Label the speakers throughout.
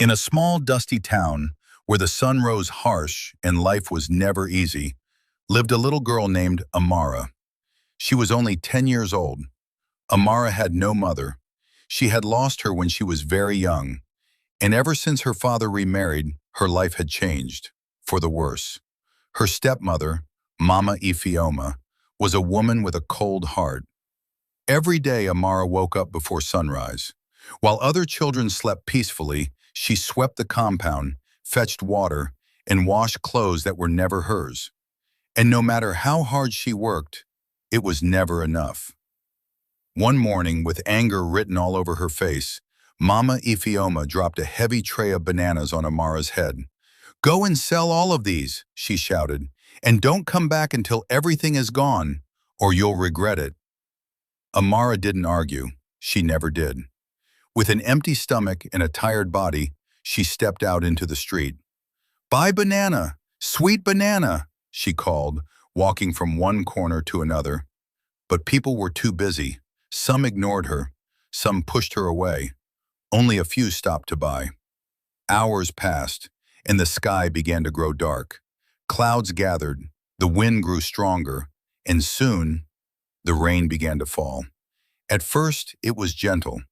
Speaker 1: In a small, dusty town where the sun rose harsh and life was never easy, lived a little girl named Amara. She was only 10 years old. Amara had no mother. She had lost her when she was very young, and ever since her father remarried, her life had changed, for the worse. Her stepmother, Mama Ifioma, was a woman with a cold heart. Every day Amara woke up before sunrise. While other children slept peacefully, she swept the compound, fetched water, and washed clothes that were never hers. And no matter how hard she worked, it was never enough. One morning, with anger written all over her face, Mama Ifioma dropped a heavy tray of bananas on Amara's head. "Go and sell all of these," she shouted, "and don't come back until everything is gone, or you'll regret it." Amara didn't argue. She never did. With an empty stomach and a tired body, she stepped out into the street. "Buy banana! Sweet banana!" she called, walking from one corner to another. But people were too busy. Some ignored her. Some pushed her away. Only a few stopped to buy. Hours passed, and the sky began to grow dark. Clouds gathered, the wind grew stronger, and soon the rain began to fall. At first, it was gentle,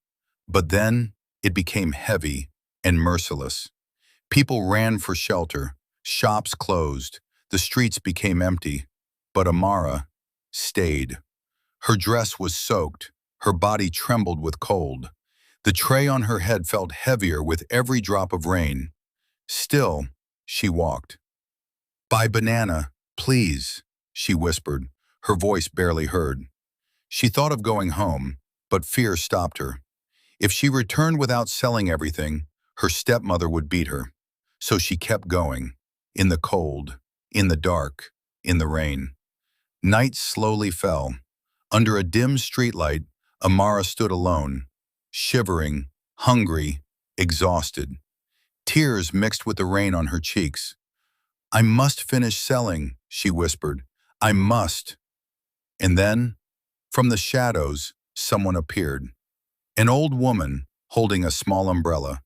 Speaker 1: but then it became heavy and merciless. People ran for shelter, shops closed, the streets became empty, but Amara stayed. Her dress was soaked, her body trembled with cold. The tray on her head felt heavier with every drop of rain. Still, she walked. "Buy banana, please," she whispered, her voice barely heard. She thought of going home, but fear stopped her. If she returned without selling everything, her stepmother would beat her. So she kept going, in the cold, in the dark, in the rain. Night slowly fell. Under a dim streetlight, Amara stood alone, shivering, hungry, exhausted. Tears mixed with the rain on her cheeks. "I must finish selling," she whispered. "I must." And then, from the shadows, someone appeared. An old woman, holding a small umbrella.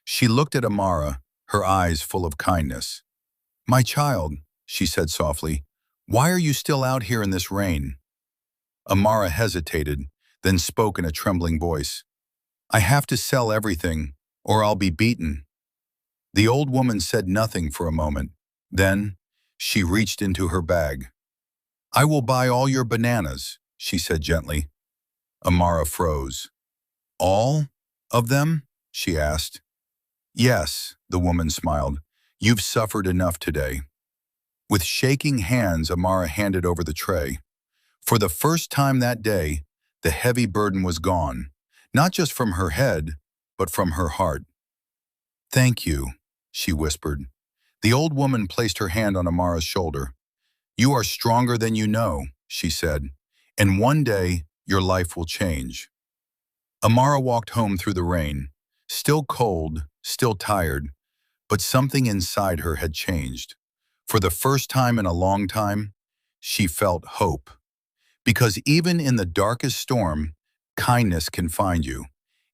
Speaker 1: She looked at Amara, her eyes full of kindness. "My child," she said softly, "why are you still out here in this rain?" Amara hesitated, then spoke in a trembling voice. "I have to sell everything, or I'll be beaten." The old woman said nothing for a moment. Then, she reached into her bag. "I will buy all your bananas," she said gently. Amara froze. "All of them?" she asked. "Yes," the woman smiled. "You've suffered enough today." With shaking hands, Amara handed over the tray. For the first time that day, the heavy burden was gone, not just from her head, but from her heart. "Thank you," she whispered. The old woman placed her hand on Amara's shoulder. "You are stronger than you know," she said, "and one day your life will change." Amara walked home through the rain, still cold, still tired, but something inside her had changed. For the first time in a long time, she felt hope. Because even in the darkest storm, kindness can find you,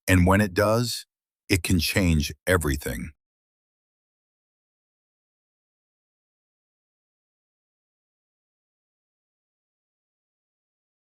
Speaker 1: and when it does, it can change everything.